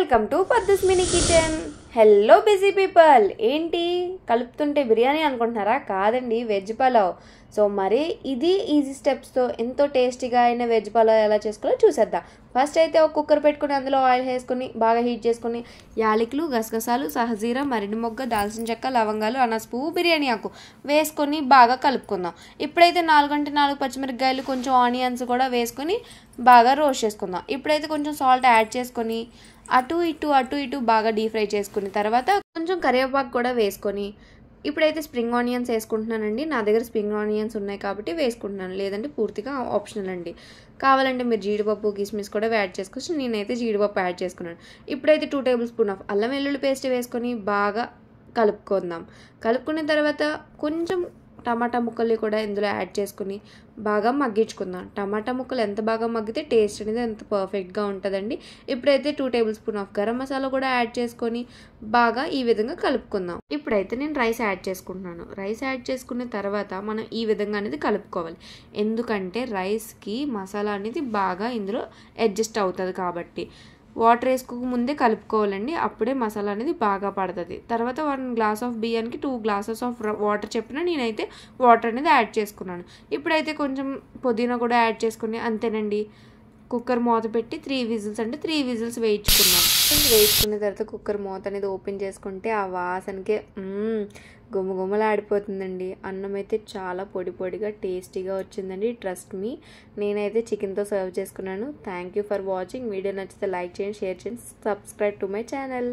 Welcome to పద్దుస్ mini kitchen. Hello busy people, ఏంటి కలుపుతుంటే బిర్యానీ అనుకుంటున్నారా? కాదండి, వెజ్ పలావ్. సో మరి ఇది ఈజీ స్టెప్స్తో ఎంతో టేస్టీగా అయిన వెజ్ పలావ్ ఎలా చేసుకోవాలో చూసేద్దాం. ఫస్ట్ అయితే ఒక కుక్కర్ పెట్టుకుని అందులో ఆయిల్ వేసుకుని బాగా హీట్ చేసుకుని యాలకులు, గసగసాలు, సహజీరా, మరిడి మొగ్గ, దాల్చిన చెక్క, లవంగాలు, అనాస పువ్వు, బిర్యానీ ఆకు వేసుకొని బాగా కలుపుకుందాం. ఇప్పుడైతే 4 పచ్చిమిరపకాయలు, కొంచెం ఆనియన్స్ కూడా వేసుకొని బాగా రోస్ట్ చేసుకుందాం. ఇప్పుడైతే కొంచెం సాల్ట్ యాడ్ చేసుకొని అటు ఇటు బాగా డీప్ ఫ్రై చేసుకుని తర్వాత కొంచెం కరివేపాకు కూడా వేసుకొని ఇప్పుడైతే స్ప్రింగ్ ఆనియన్స్ వేసుకుంటున్నానండి. నా దగ్గర స్ప్రింగ్ ఆనియన్స్ ఉన్నాయి కాబట్టి వేసుకుంటున్నాను, లేదంటే పూర్తిగా ఆప్షనల్ అండి. కావాలంటే మీరు జీడిపప్పు, కిస్మిస్ కూడా యాడ్ చేసుకోవచ్చు. నేనైతే జీడిపప్పు యాడ్ చేసుకున్నాను. ఇప్పుడైతే 2 టేబుల్ స్పూన్ ఆఫ్ అల్లం వెల్లుల్లి పేస్ట్ వేసుకొని బాగా కలుపుకుందాం. కలుపుకున్న తర్వాత కొంచెం టమాటా ముక్కల్ని కూడా ఇందులో యాడ్ చేసుకుని బాగా మగ్గించుకుందాం. టమాటా ముక్కలు ఎంత బాగా మగ్గితే టేస్ట్ అనేది ఎంత పర్ఫెక్ట్గా ఉంటుందండి. ఇప్పుడైతే 2 table spoon of garam masala కూడా యాడ్ చేసుకొని బాగా ఈ విధంగా కలుపుకుందాం. ఇప్పుడైతే నేను రైస్ యాడ్ చేసుకుంటున్నాను. రైస్ యాడ్ చేసుకున్న తర్వాత మనం ఈ విధంగా అనేది కలుపుకోవాలి. ఎందుకంటే రైస్కి మసాలా అనేది బాగా ఇందులో అడ్జస్ట్ అవుతుంది కాబట్టి వాటర్ వేసుకోక ముందే కలుపుకోవాలండి. అప్పుడే మసాలా అనేది బాగా పడుతుంది. తర్వాత 1 గ్లాస్ ఆఫ్ బియ్యానికి 2 గ్లాసెస్ ఆఫ్ వాటర్ చెప్పిన నేనైతే వాటర్ అనేది యాడ్ చేసుకున్నాను. ఇప్పుడైతే కొంచెం పుదీనా కూడా యాడ్ చేసుకుని అంతేనండి. కుక్కర్ మూత పెట్టి 3 విజిల్స్ అంటే 3 విజిల్స్ వేయించుకున్నాం. వేయించుకున్న తర్వాత కుక్కర్ మూత అనేది ఓపెన్ చేసుకుంటే ఆ వాసనకే గుమగుమలాడిపోతుందండి. అన్నం అయితే చాలా పొడిగా టేస్టీగా వచ్చిందండి. ట్రస్ట్ మీ, నేనైతే చికెన్తో సర్వ్ చేసుకున్నాను. Thank you for watching. Video నచ్చితే లైక్ చేయండి, షేర్ చేయండి, సబ్స్క్రైబ్ టు మై ఛానల్.